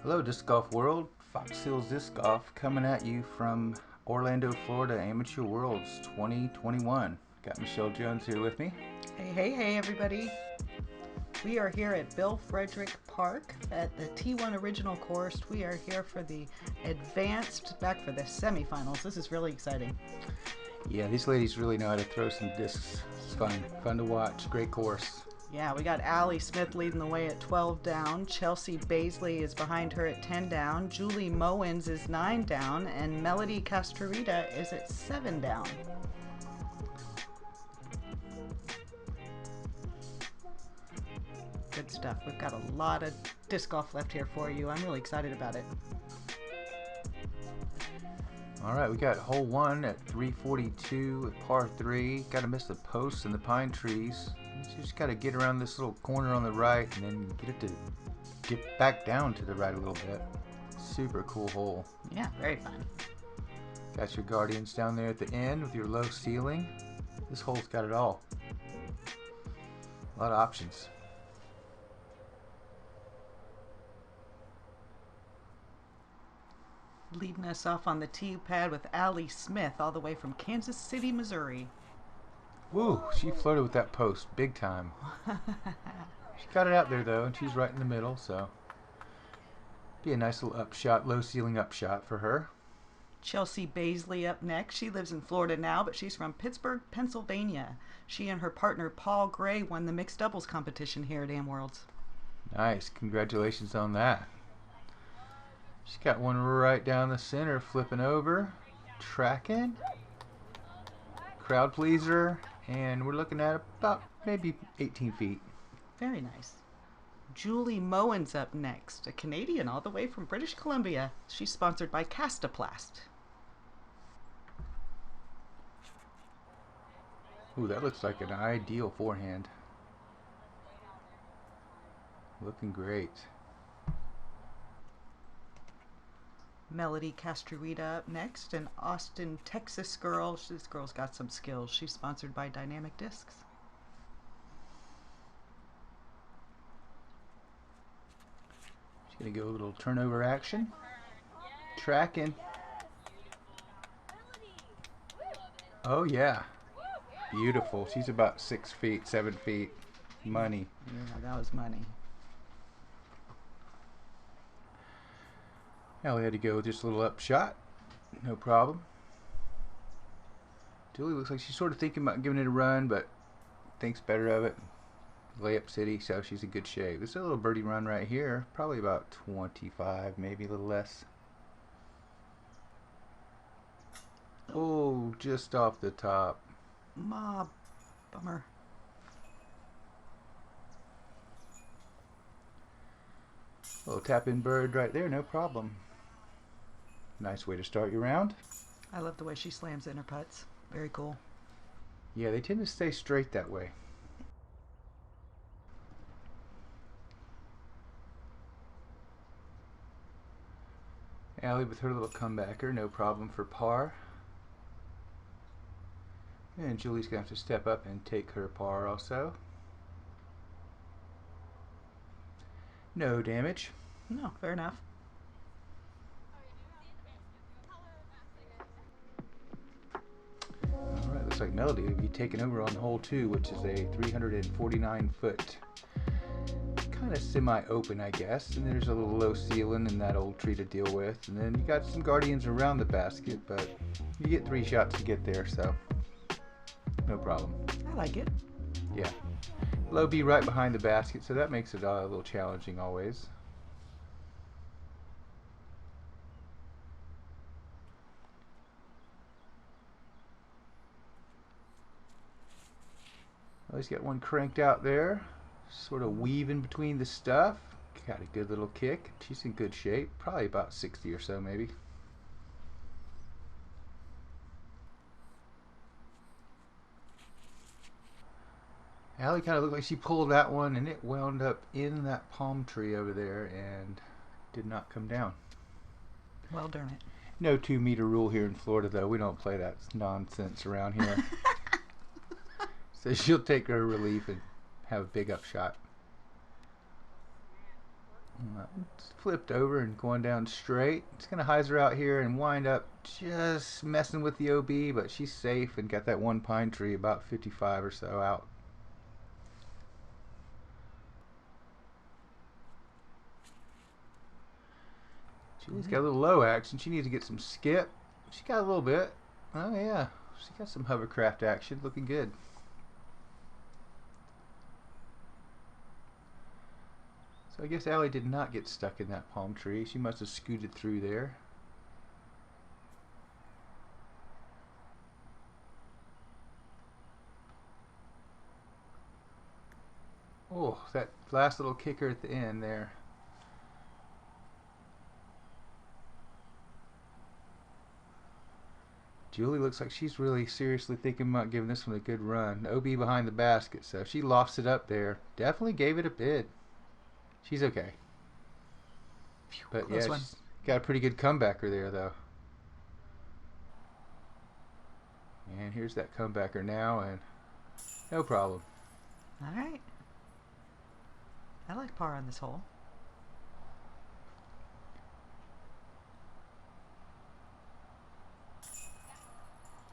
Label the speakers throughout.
Speaker 1: Hello, Disc Golf World. Fox Hills Disc Golf coming at you from Orlando, Florida, Amateur Worlds 2021. Got Michelle Jones here with me.
Speaker 2: Hey, everybody. We are here at Bill Frederick Park at the T1 Original Course. We are here for the advanced, back for the semifinals. This is really exciting.
Speaker 1: Yeah, these ladies really know how to throw some discs. It's fun to watch. Great course.
Speaker 2: Yeah, we got Allie Smith leading the way at 12 down. Chelsea Bazley is behind her at 10 down. Julie Moens is 9 down. And Melody Castruita is at 7 down. Good stuff. We've got a lot of disc golf left here for you. I'm really excited about it.
Speaker 1: All right, we got hole one at 342 at par 3. Got to miss the posts and the pine trees. You just got to get around this little corner on the right and then get back down to the right a little bit. Super cool hole.
Speaker 2: Yeah, very fun.
Speaker 1: Got your guardians down there at the end with your low ceiling. This hole's got it all. A lot of options.
Speaker 2: Leading us off on the tee pad with Allie Smith all the way from Kansas City, Missouri.
Speaker 1: Woo, she flirted with that post big time. She got it out there though, and she's right in the middle, so be a nice little upshot, low ceiling upshot for her.
Speaker 2: Chelsea Bazley up next. She lives in Florida now, but she's from Pittsburgh, Pennsylvania. She and her partner Paul Gray won the mixed doubles competition here at Am Worlds.
Speaker 1: Nice, congratulations on that. She's got one right down the center, flipping over, tracking, crowd pleaser, and we're looking at about maybe 18 feet.
Speaker 2: Very nice. Julie Moens up next, a Canadian all the way from British Columbia. She's sponsored by Castoplast.
Speaker 1: Ooh, that looks like an ideal forehand. Looking great.
Speaker 2: Melody Castruita up next, an Austin, Texas girl. This girl's got some skills. She's sponsored by Dynamic Discs.
Speaker 1: She's going to go a little turnover action. Tracking. Oh, yeah. Beautiful. She's about 6 feet, 7 feet. Money.
Speaker 2: Yeah, that was money.
Speaker 1: Now we had to go just a little upshot. No problem. Julie looks like she's sort of thinking about giving it a run, but thinks better of it. Layup city, so she's in good shape. This is a little birdie run right here. Probably about 25, maybe a little less. Oh, just off the top.
Speaker 2: Bummer.
Speaker 1: Little tap in bird right there, no problem. Nice way to start your round.
Speaker 2: I love the way she slams in her putts. Very cool.
Speaker 1: Yeah, they tend to stay straight that way. Allie with her little comebacker, no problem for par. And Julie's going to have to step up and take her par also. No damage.
Speaker 2: No, fair enough.
Speaker 1: Alright, looks like Melody will be taking over on hole 2, which is a 349-foot, kind of semi-open, I guess. And there's a little low ceiling and that old tree to deal with. And then you got some guardians around the basket, but you get 3 shots to get there, so no problem.
Speaker 2: I like it.
Speaker 1: Yeah. Low B right behind the basket, so that makes it a little challenging always. Always got one cranked out there, sort of weaving between the stuff. Got a good little kick. She's in good shape, probably about 60 or so maybe. Allie kind of looked like she pulled that one and it wound up in that palm tree over there and did not come down.
Speaker 2: Well, darn it.
Speaker 1: No 2-meter rule here in Florida though. We don't play that nonsense around here. So she'll take her relief and have a big upshot. It's flipped over and going down straight. It's going to hyzer out here and wind up just messing with the OB, but she's safe and got that one pine tree about 55 or so out. Julie's got a little low action. She needs to get some skip. She got a little bit. Oh yeah, she got some hovercraft action. Looking good. So I guess Allie did not get stuck in that palm tree. She must have scooted through there. Oh, that last little kicker at the end there. Julie looks like she's really seriously thinking about giving this one a good run. OB behind the basket, so if she lofts it up there, definitely gave it a bid. She's okay. But yeah, she's got a pretty good comebacker there, though. And here's that comebacker now, and no problem.
Speaker 2: All right. I like par on this hole.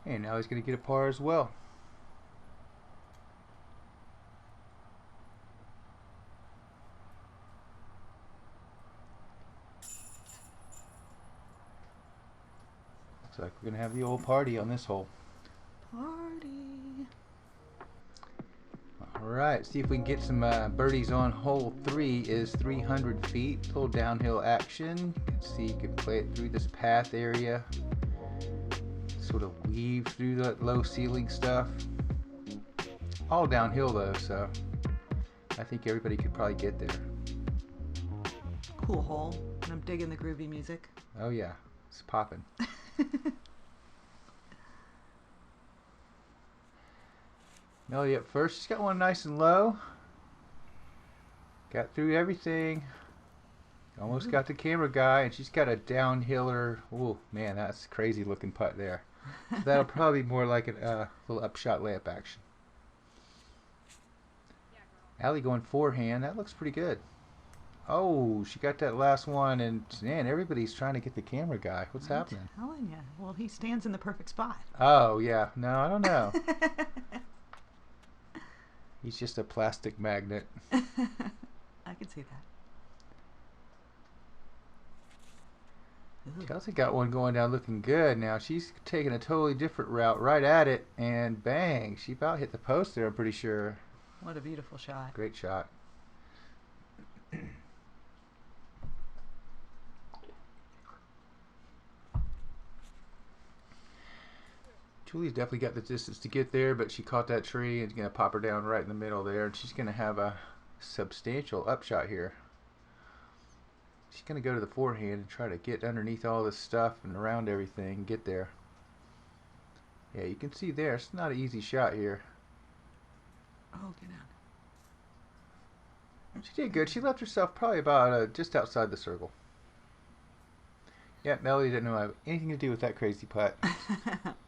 Speaker 1: And now he's going to get a par as well. Looks like we're going to have the old party on this hole.
Speaker 2: Party.
Speaker 1: Alright, see if we can get some birdies on hole 3. Is 300 feet. A little downhill action. You can see you can play it through this path area. Sort of weave through that low ceiling stuff. All downhill though, so I think everybody could probably get there.
Speaker 2: Cool hole. And I'm digging the groovy music.
Speaker 1: Oh yeah, it's popping. Melody up first. She's got one nice and low. Got through everything. Almost got the camera guy, and she's got a downhiller. Oh man, that's a crazy looking putt there. So that'll probably be more like a little upshot layup action. Allie going forehand. That looks pretty good. Oh, she got that last one, and man, everybody's trying to get the camera guy. What's happening?
Speaker 2: I'm telling you. Well, he stands in the perfect spot.
Speaker 1: Oh yeah, no, I don't know. He's just a plastic magnet.
Speaker 2: I can see that. Ooh.
Speaker 1: Chelsea got one going down looking good. Now she's taking a totally different route right at it, and bang, she about hit the post there, I'm pretty sure.
Speaker 2: What a beautiful shot.
Speaker 1: Great shot. Julie's definitely got the distance to get there, but she caught that tree and it's going to pop her down right in the middle there, and she's going to have a substantial upshot here. She's going to go to the forehand and try to get underneath all this stuff and around everything and get there. Yeah, you can see there, it's not an easy shot here.
Speaker 2: Oh, get out.
Speaker 1: She did good. She left herself probably about just outside the circle. Yeah, Melody didn't know anything to do with that crazy putt.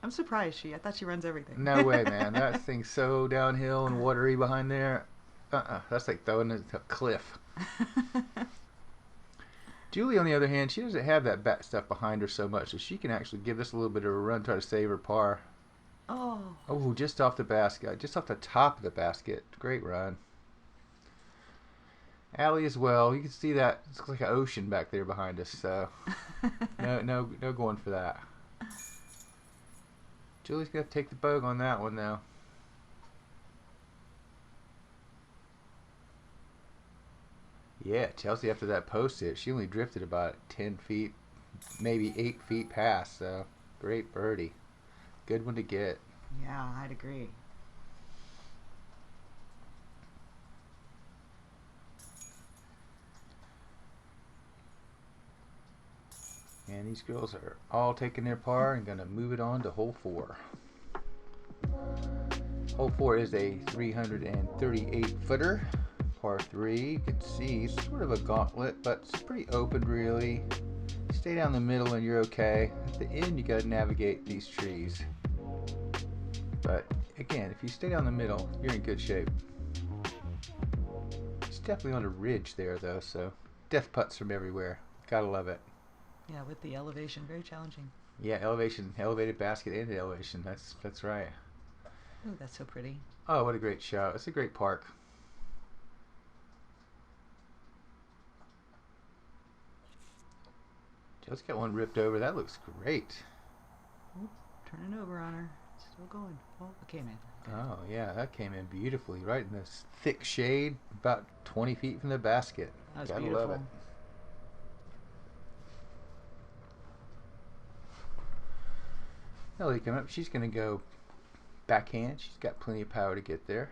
Speaker 2: I'm surprised I thought she runs everything.
Speaker 1: No way, man. That thing's so downhill and watery behind there. That's like throwing it to a cliff. Julie, on the other hand, she doesn't have that back stuff behind her so much, so she can actually give this a little bit of a run, try to save her par.
Speaker 2: Oh.
Speaker 1: Oh, just off the basket. Just off the top of the basket. Great run. Allie as well. You can see that. It's like an ocean back there behind us, so no going for that. Julie's going to take the bogue on that one, though. Yeah, Chelsea, after that post hit, she only drifted about 10 feet, maybe 8 feet past, so great birdie. Good one to get.
Speaker 2: Yeah, I'd agree.
Speaker 1: And these girls are all taking their par and going to move it on to hole 4. Hole 4 is a 338-footer, par 3. You can see it's sort of a gauntlet, but it's pretty open, really. Stay down the middle and you're okay. At the end, you got to navigate these trees. But again, if you stay down the middle, you're in good shape. It's definitely on a ridge there, though, so death putts from everywhere. Gotta love it.
Speaker 2: Yeah, with the elevation, very challenging.
Speaker 1: Yeah, elevation, elevated basket and elevation. That's right.
Speaker 2: Oh, that's so pretty.
Speaker 1: Oh, what a great shot. It's a great park. Just got one ripped over. That looks great.
Speaker 2: Oop, turning over on her. Still going. Oh, it came in.
Speaker 1: Oh, yeah, that came in beautifully. Right in this thick shade, about 20 feet from the basket.
Speaker 2: That was
Speaker 1: Gotta
Speaker 2: beautiful.
Speaker 1: love it. Ellie coming up. She's going to go backhand. She's got plenty of power to get there.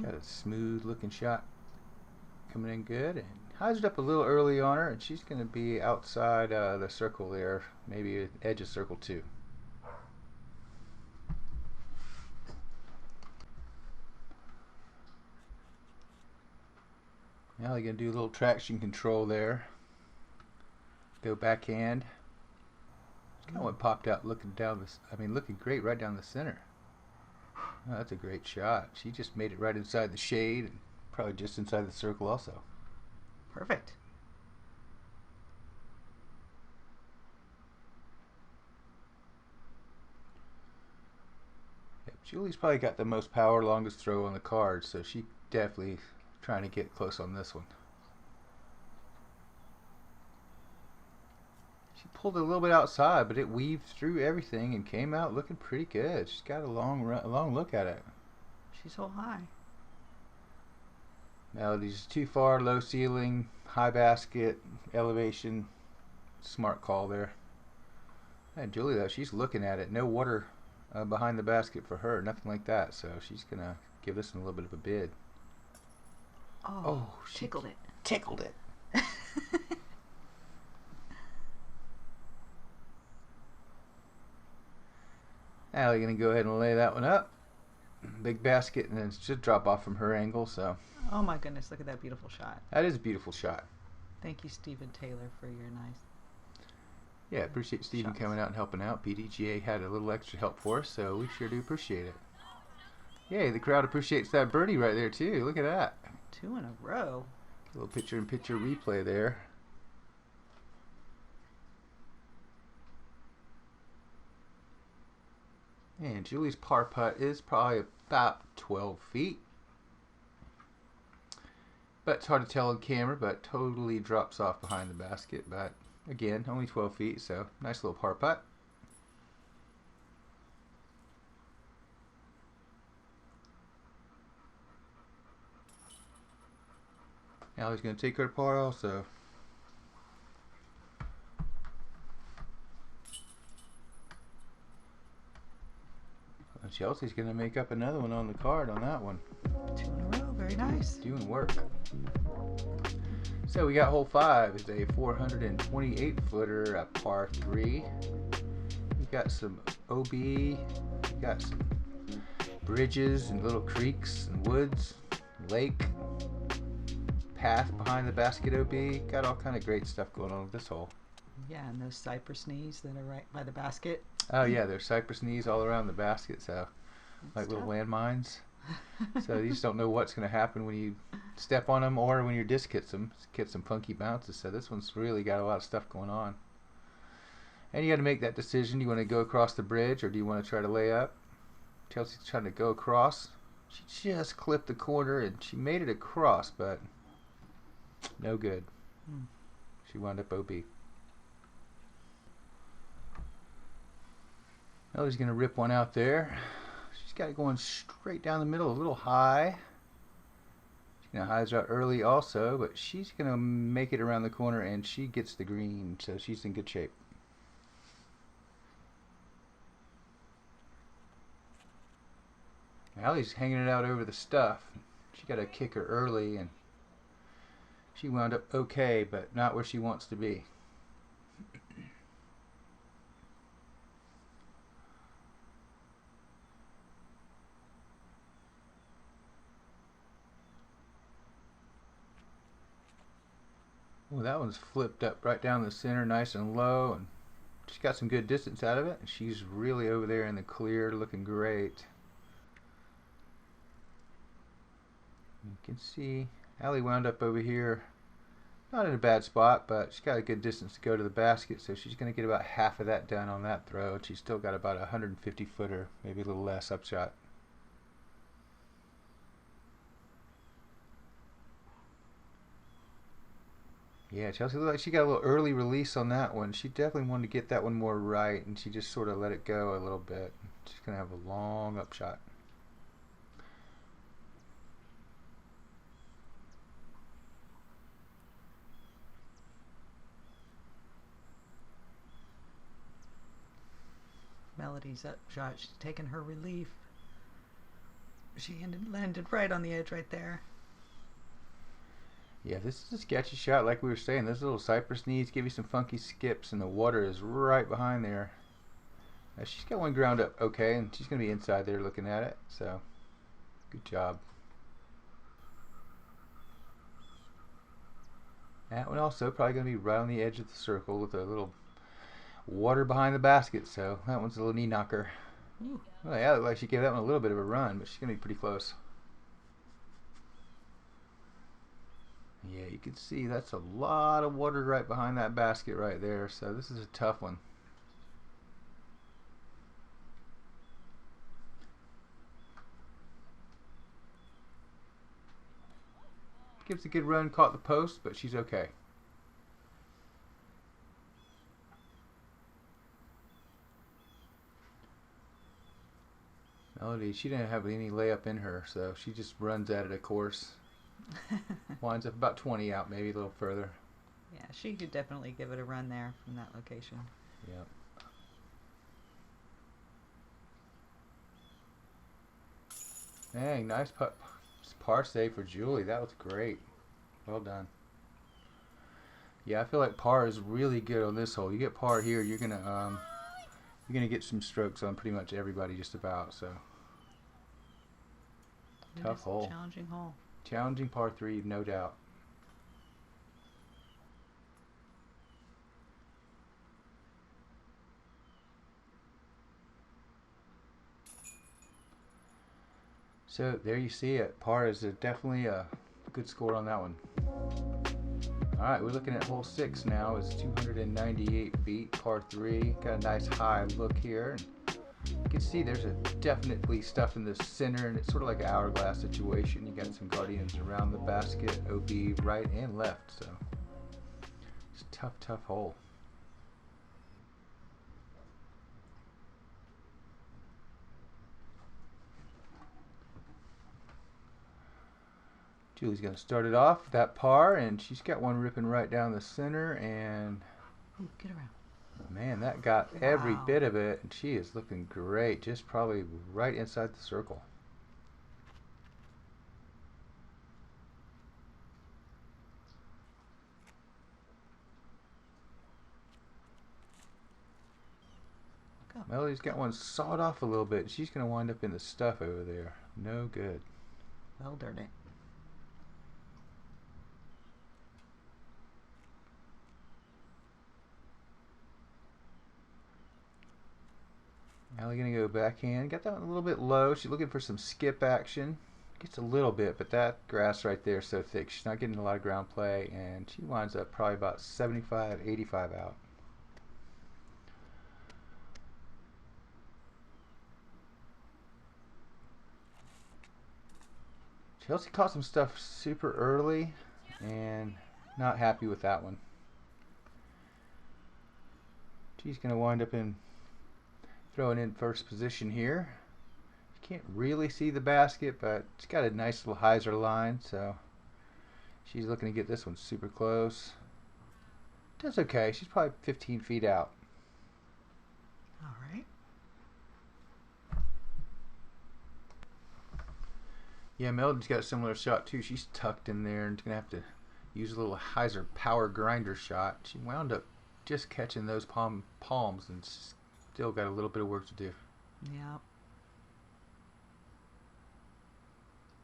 Speaker 1: Got a smooth looking shot coming in good, and hyzed up a little early on her, and she's going to be outside the circle there, maybe edge of circle 2. Now you're going to do a little traction control there. Go backhand. Kind of what popped out looking down this. I mean, looking great right down the center. Oh, that's a great shot. She just made it right inside the shade, and probably just inside the circle also.
Speaker 2: Perfect.
Speaker 1: Yep, Julie's probably got the most power, longest throw on the card, so she definitely trying to get close on this one. She pulled it a little bit outside, but it weaved through everything and came out looking pretty good. She's got a long look at it.
Speaker 2: She's so high.
Speaker 1: Melody's too far, low ceiling, high basket, elevation. Smart call there. And Julie, though, she's looking at it. No water behind the basket for her, nothing like that. So she's going to give this one a little bit of a bid.
Speaker 2: Oh, she tickled it.
Speaker 1: Tickled it. Now you're going to go ahead and lay that one up. Big basket, and then it should drop off from her angle. So.
Speaker 2: Oh my goodness, look at that beautiful shot.
Speaker 1: That is a beautiful shot.
Speaker 2: Thank you, Stephen Taylor, for your nice.
Speaker 1: Yeah, appreciate Stephen
Speaker 2: shots.
Speaker 1: coming out and helping out. PDGA had a little extra help for us, so we sure do appreciate it. Yay, the crowd appreciates that birdie right there, too. Look at that.
Speaker 2: 2 in a row.
Speaker 1: A little picture-in-picture replay there. And Julie's par putt is probably about 12 feet. But it's hard to tell on camera, but totally drops off behind the basket. But again, only 12 feet, so nice little par putt. Now he's going to take her par also. Chelsea's going to make up another one on the card on that one.
Speaker 2: 2 in a row, very nice.
Speaker 1: Doing work. So we got hole 5. It's a 428 footer, a par 3. We got some OB. We got some bridges and little creeks and woods, lake, path behind the basket OB. Got all kind of great stuff going on with this hole.
Speaker 2: Yeah, and those cypress knees that are right by the basket.
Speaker 1: Oh yeah, there's cypress knees all around the basket, so like little landmines. So you just don't know what's going to happen when you step on them or when your disc hits them. Get some funky bounces. So this one's really got a lot of stuff going on. And you got to make that decision. Do you want to go across the bridge or do you want to try to lay up? Chelsea's trying to go across. She just clipped the corner and she made it across, but no good. She wound up OB. Ellie's going to rip one out there. She's got it going straight down the middle, a little high. She's going to hyzer out early also, but she's going to make it around the corner and she gets the green, so she's in good shape. Allie's hanging it out over the stuff. She got a kicker early and she wound up okay, but not where she wants to be. Well, that one's flipped up right down the center, nice and low, and she's got some good distance out of it. And she's really over there in the clear, looking great. You can see Allie wound up over here. Not in a bad spot, but she's got a good distance to go to the basket, so she's going to get about half of that done on that throw. She's still got about a 150-footer, maybe a little less upshot. Yeah, Chelsea looked like she got a little early release on that one. She definitely wanted to get that one more right, and she just sort of let it go a little bit. She's going to have a long upshot.
Speaker 2: Melody's up shot. She's taking her relief. She landed right on the edge right there.
Speaker 1: Yeah, this is a sketchy shot like we were saying. Those little cypress knees give you some funky skips, and the water is right behind there. She's got one ground up okay, and she's going to be inside there looking at it, so good job. That one also probably going to be right on the edge of the circle with a little water behind the basket, so that one's a little knee knocker. Well, yeah, it looked like she gave that one a little bit of a run, but she's going to be pretty close. Yeah, you can see that's a lot of water right behind that basket right there, so this is a tough one. Gives a good run, caught the post, but she's okay. Melody, she didn't have any layup in her, so she just runs at it, of course. Winds up about 20 out, maybe a little further.
Speaker 2: Yeah, she could definitely give it a run there from that location.
Speaker 1: Yep. Dang, nice par save for Julie. That was great. Well done. Yeah, I feel like par is really good on this hole. You get par here, you're gonna get some strokes on pretty much everybody just about. So tough hole.
Speaker 2: Challenging hole.
Speaker 1: Challenging par 3, no doubt. So there you see it. Par is definitely a good score on that one. Alright, we're looking at hole 6 now. It's 298 feet, par 3. Got a nice high look here. You can see there's definitely stuff in the center, and it's sort of like an hourglass situation. You got some guardians around the basket, OB right and left. So it's a tough, tough hole. Julie's going to start it off with that par, and she's got one ripping right down the center, and
Speaker 2: ooh, get around.
Speaker 1: Man, that got every bit of it, and she is looking great, just probably right inside the circle. Melody's got one sawed off a little bit. She's going to wind up in the stuff over there. No good.
Speaker 2: Well, darn it.
Speaker 1: Allie going to go backhand. Got that one a little bit low. She's looking for some skip action. Gets a little bit, but that grass right there is so thick. She's not getting a lot of ground play, and she winds up probably about 75, 85 out. Chelsea caught some stuff super early, and not happy with that one. She's going to wind up in throwing in first position here. You can't really see the basket, but it's got a nice little hyzer line, so she's looking to get this one super close. Does okay. She's probably 15 feet out.
Speaker 2: All right.
Speaker 1: Yeah, Melody's got a similar shot too. She's tucked in there and gonna have to use a little hyzer power grinder shot. She wound up just catching those palms and still got a little bit of work to do.
Speaker 2: Yeah.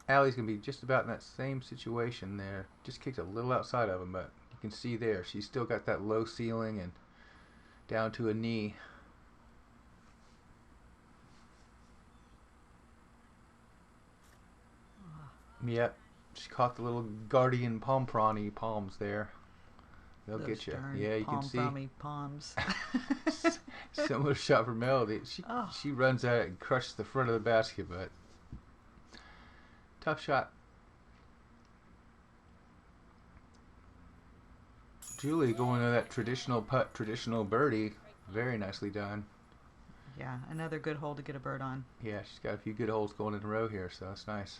Speaker 1: Allie's gonna be just about in that same situation there. Just kicked a little outside of him, but you can see there she's still got that low ceiling and down to a knee. Yep, She caught the little guardian palm-prawny palms there. They'll
Speaker 2: Those
Speaker 1: get you.
Speaker 2: darn
Speaker 1: Yeah, you can see.
Speaker 2: palm-frommy palms.
Speaker 1: Similar shot for Melody.
Speaker 2: Oh.
Speaker 1: She runs at it and crushes the front of the basket, but tough shot. Julie going to that traditional putt, traditional birdie. Very nicely done.
Speaker 2: Yeah, another good hole to get a bird on.
Speaker 1: Yeah, she's got a few good holes going in a row here, so that's nice.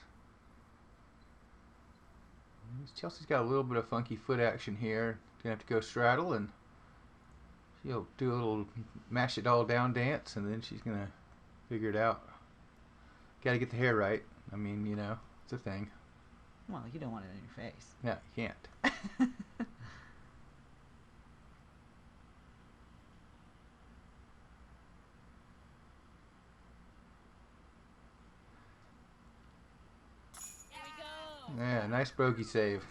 Speaker 1: Chelsea's got a little bit of funky foot action here. Gonna have to go straddle, and she'll do a little mash it all down dance, and then she's gonna figure it out. Got to get the hair right. I mean, you know, it's a thing.
Speaker 2: Well, you don't want it in your face.
Speaker 1: Yeah, you can't. Yeah, nice bogey save.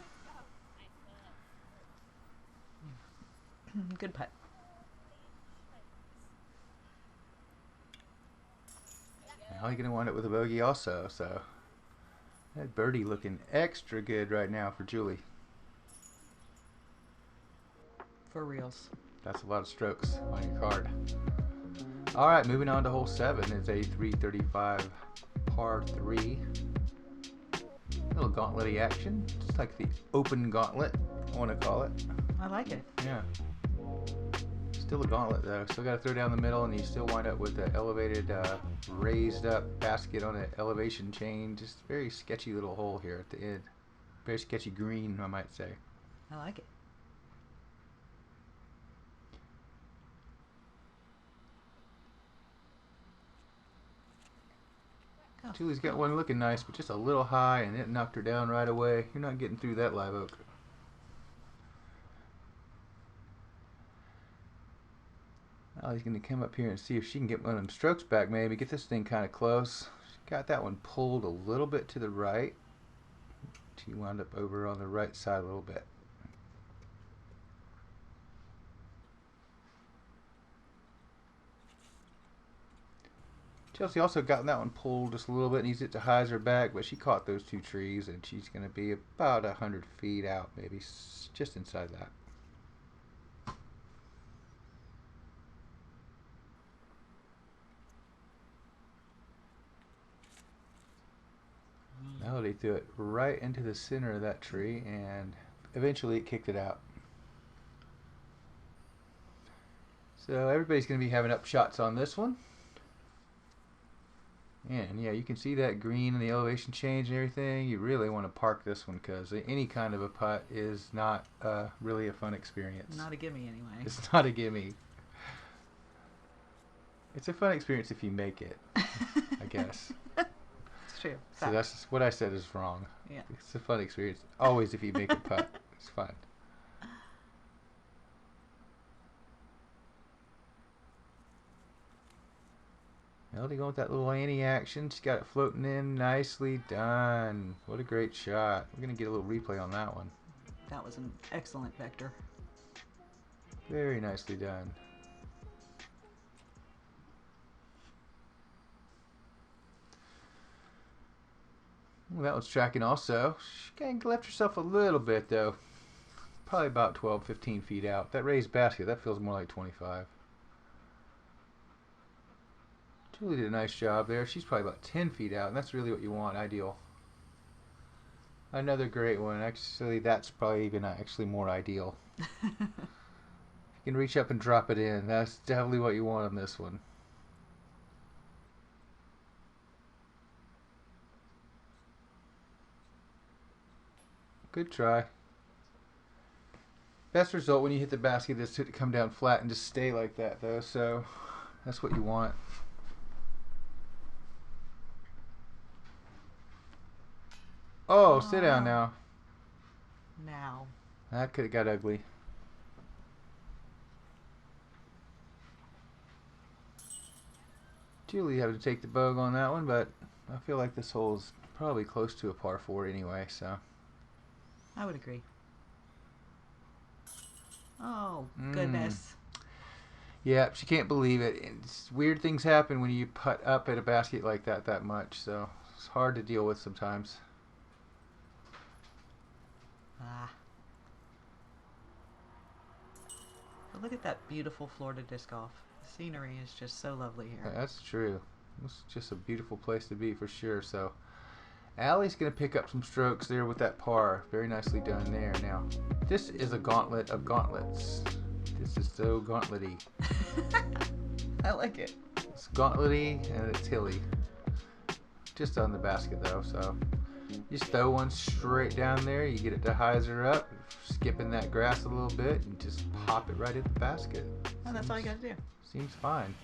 Speaker 2: Good putt.
Speaker 1: Now you're going to wind up with a bogey also, so that birdie looking extra good right now for Julie.
Speaker 2: For reals. That's
Speaker 1: a lot of strokes on your card. All right, moving on to hole 7 is a 335 par 3. Little gauntlet-y action, just like the open gauntlet, I want to call it.
Speaker 2: I like it.
Speaker 1: Yeah. Still a gauntlet though. Still got to throw down the middle, and you still wind up with an elevated, raised up basket on an elevation chain. Just very sketchy little hole here at the end. Very sketchy green, I might say.
Speaker 2: I like it.
Speaker 1: Julie's got one looking nice, but just a little high, and it knocked her down right away. You're not getting through that live oak. Now he's going to come up here and see if she can get one of them strokes back, maybe. Get this thing kind of close. She got that one pulled a little bit to the right. She wound up over on the right side a little bit. Chelsea also got that one pulled just a little bit, needs it to hyzer back, but she caught those two trees, and she's going to be about 100 feet out, maybe just inside that. Melody threw it right into the center of that tree, and eventually it kicked it out. So everybody's going to be having up shots on this one. And yeah, you can see that green and the elevation change and everything. You really want to park this one, because any kind of a putt is not really a fun experience.
Speaker 2: Not a gimme anyway.
Speaker 1: It's not a gimme. It's a fun experience if you make it, I guess.
Speaker 2: It's true.
Speaker 1: So that's what I said is wrong.
Speaker 2: Yeah.
Speaker 1: It's a fun experience. Always if you make a putt, it's fun. Melody going with that little Annie action. She's got it floating in. Nicely done. What a great shot. We're going to get a little replay on that one.
Speaker 2: That was an excellent vector.
Speaker 1: Very nicely done. Well, that one's tracking also. She kind of left herself a little bit, though. Probably about 12, 15 feet out. That raised basket, that feels more like 25. Julie did a nice job there. She's probably about 10 feet out, and that's really what you want, ideal. Another great one. Actually, that's probably even actually more ideal. You can reach up and drop it in. That's definitely what you want on this one. Good try. Best result when you hit the basket is to come down flat and just stay like that, though, so that's what you want. Oh, sit down now.
Speaker 2: Now.
Speaker 1: That could have got ugly. Julie having to take the bogue on that one, but I feel like this hole is probably close to a par 4 anyway, so.
Speaker 2: I would agree. Oh, goodness.
Speaker 1: Yeah, she can't believe it. Weird things happen when you putt up at a basket like that much, so it's hard to deal with sometimes.
Speaker 2: Ah. But look at that beautiful Florida disc golf. The scenery is just so lovely here.
Speaker 1: That's true. It's just a beautiful place to be for sure. So Allie's going to pick up some strokes there with that par. Very nicely done there. Now, this is a gauntlet of gauntlets. This is so gauntlet-y.
Speaker 2: I like it.
Speaker 1: It's gauntlet-y and it's hilly. Just on the basket though, so you just throw one straight down there. You get it to hyzer up, skipping that grass a little bit, and just pop it right in the basket.
Speaker 2: Oh, that's all you gotta do.
Speaker 1: Seems fine.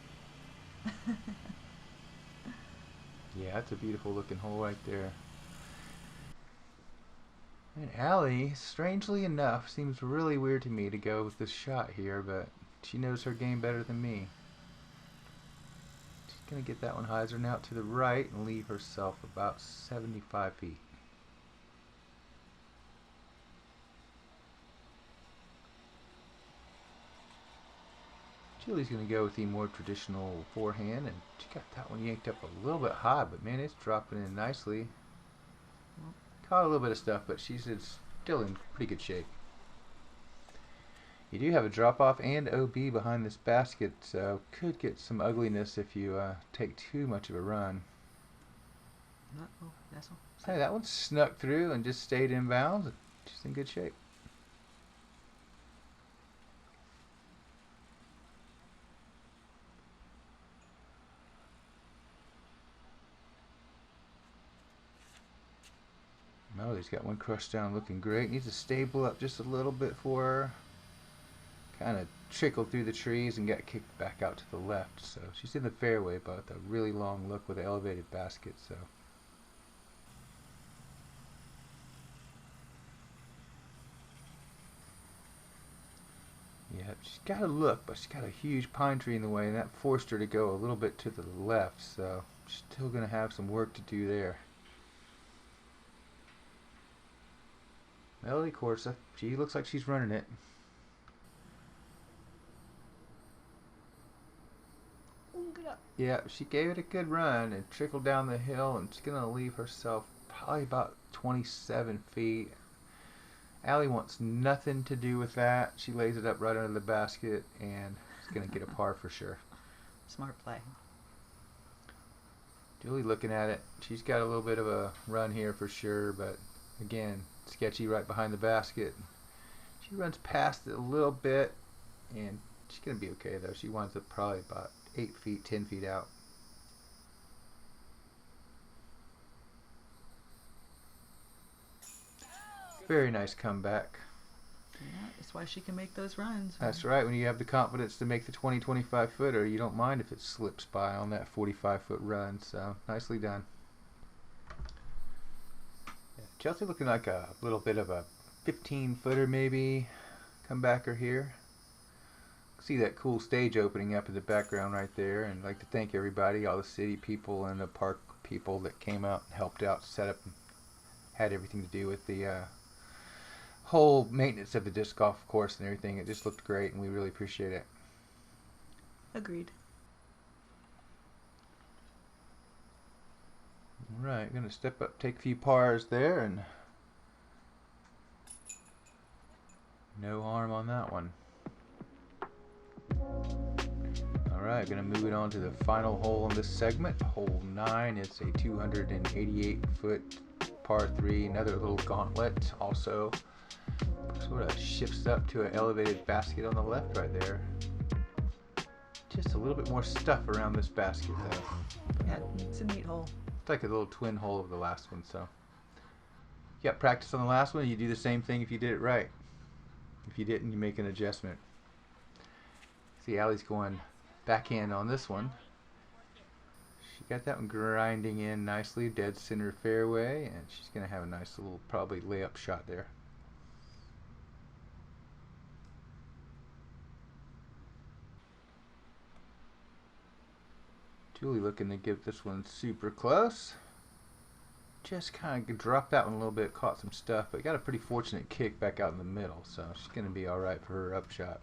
Speaker 1: Yeah, that's a beautiful looking hole right there. And Allie, strangely enough, seems really weird to me to go with this shot here, but she knows her game better than me. She's going to get that one hyzering out to the right and leave herself about 75 feet. Julie's going to go with the more traditional forehand, and she got that one yanked up a little bit high, but man, it's dropping in nicely. Caught a little bit of stuff, but she's still in pretty good shape. You do have a drop-off and OB behind this basket, so could get some ugliness if you take too much of a run. Hey, that one snuck through and just stayed in bounds. She's in good shape. Oh, he's got one crushed down looking great. Needs to stable up just a little bit for her. Kind of trickled through the trees and got kicked back out to the left. So she's in the fairway, but a really long look with an elevated basket. So yeah, she's got a look, but she's got a huge pine tree in the way, and that forced her to go a little bit to the left. So she's still going to have some work to do there. Melody Corsa, she looks like she's running it. Yeah, she gave it a good run and trickled down the hill, and she's going to leave herself probably about 27 feet. Allie wants nothing to do with that. She lays it up right under the basket, and she's going to get a par for sure.
Speaker 2: Smart play.
Speaker 1: Julie looking at it. She's got a little bit of a run here for sure, but again, sketchy right behind the basket. She runs past it a little bit, and she's going to be okay though. She winds up probably about 8 feet, 10 feet out. Very nice comeback.
Speaker 2: Yeah, that's why she can make those runs.
Speaker 1: That's right. When you have the confidence to make the 20-25 footer, you don't mind if it slips by on that 45-foot run. So nicely done. Chelsea looking like a little bit of a 15-footer maybe comebacker here. See that cool stage opening up in the background right there, and I'd like to thank everybody, all the city people and the park people that came out and helped out, set up, and had everything to do with the whole maintenance of the disc golf course and everything. It just looked great, and we really appreciate it.
Speaker 2: Agreed.
Speaker 1: Alright, going to step up, take a few pars there, and no harm on that one. Alright, going to move it on to the final hole in this segment. Hole 9, it's a 288-foot par 3, another little gauntlet. Also, sort of shifts up to an elevated basket on the left right there. Just a little bit more stuff around this basket though.
Speaker 2: Yeah, it's a neat hole.
Speaker 1: It's like a little twin hole of the last one, so. You got practice on the last one, you do the same thing if you did it right. If you didn't, you make an adjustment. See, Allie's going backhand on this one. She got that one grinding in nicely, dead center fairway, and she's going to have a nice little, probably layup shot there. Julie looking to get this one super close. Just kind of dropped that one a little bit, caught some stuff, but got a pretty fortunate kick back out in the middle, so she's going to be alright for her upshot.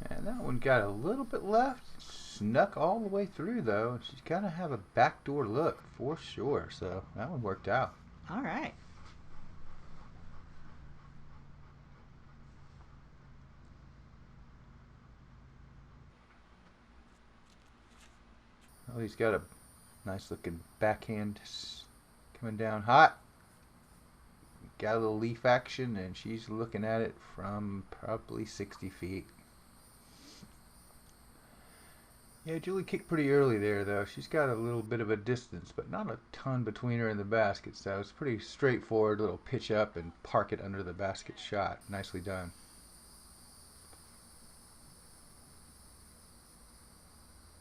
Speaker 1: And that one got a little bit left. Snuck all the way through though. She's gotta have a backdoor look for sure. So that one worked out.
Speaker 2: All right.
Speaker 1: Oh, he's got a nice looking backhand coming down hot. Got a little leaf action, and she's looking at it from probably 60 feet. Yeah, Julie kicked pretty early there, though. She's got a little bit of a distance, but not a ton between her and the basket, so it's pretty straightforward. Little pitch up and park it under the basket shot. Nicely done.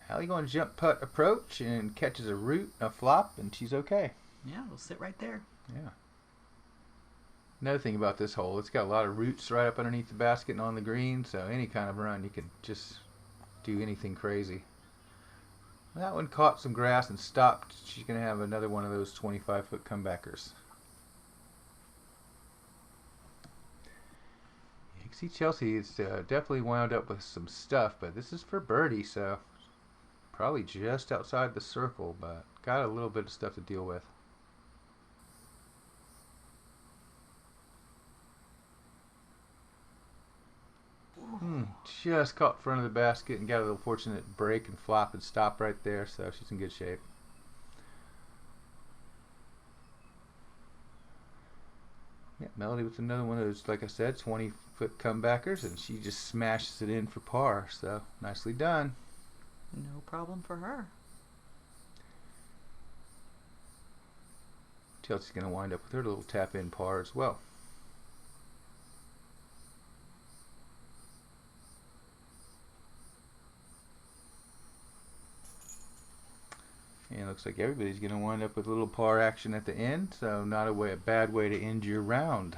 Speaker 1: Allie going jump putt approach and catches a root, a flop, and she's okay.
Speaker 2: Yeah, we'll sit right there.
Speaker 1: Yeah. Another thing about this hole, it's got a lot of roots right up underneath the basket and on the green, so any kind of run, you can just do anything crazy. That one caught some grass and stopped. She's going to have another one of those 25-foot comebackers. You can see Chelsea is definitely wound up with some stuff, but this is for birdie, so probably just outside the circle, but got a little bit of stuff to deal with. Just caught front of the basket and got a little fortunate break and flop and stop right there, so she's in good shape. Yeah, Melody with another one of those, like I said, 20-foot comebackers, and she just smashes it in for par, so nicely done.
Speaker 2: No problem for her.
Speaker 1: Chelsea's going to wind up with her little tap-in par as well. And it looks like everybody's going to wind up with a little par action at the end, so not a bad way to end your round.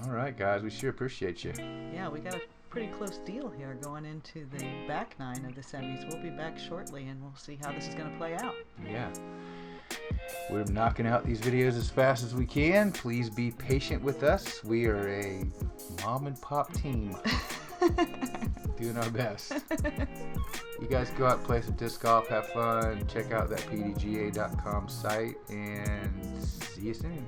Speaker 1: All right, guys, we sure appreciate you.
Speaker 2: Yeah, we got a pretty close deal here going into the back nine of the semis. We'll be back shortly, and we'll see how this is going to play out.
Speaker 1: Yeah. We're knocking out these videos as fast as we can. Please be patient with us. We are a mom and pop team. Doing our best. You guys go out, play some disc golf, have fun, check out that PDGA.com site, and see you soon.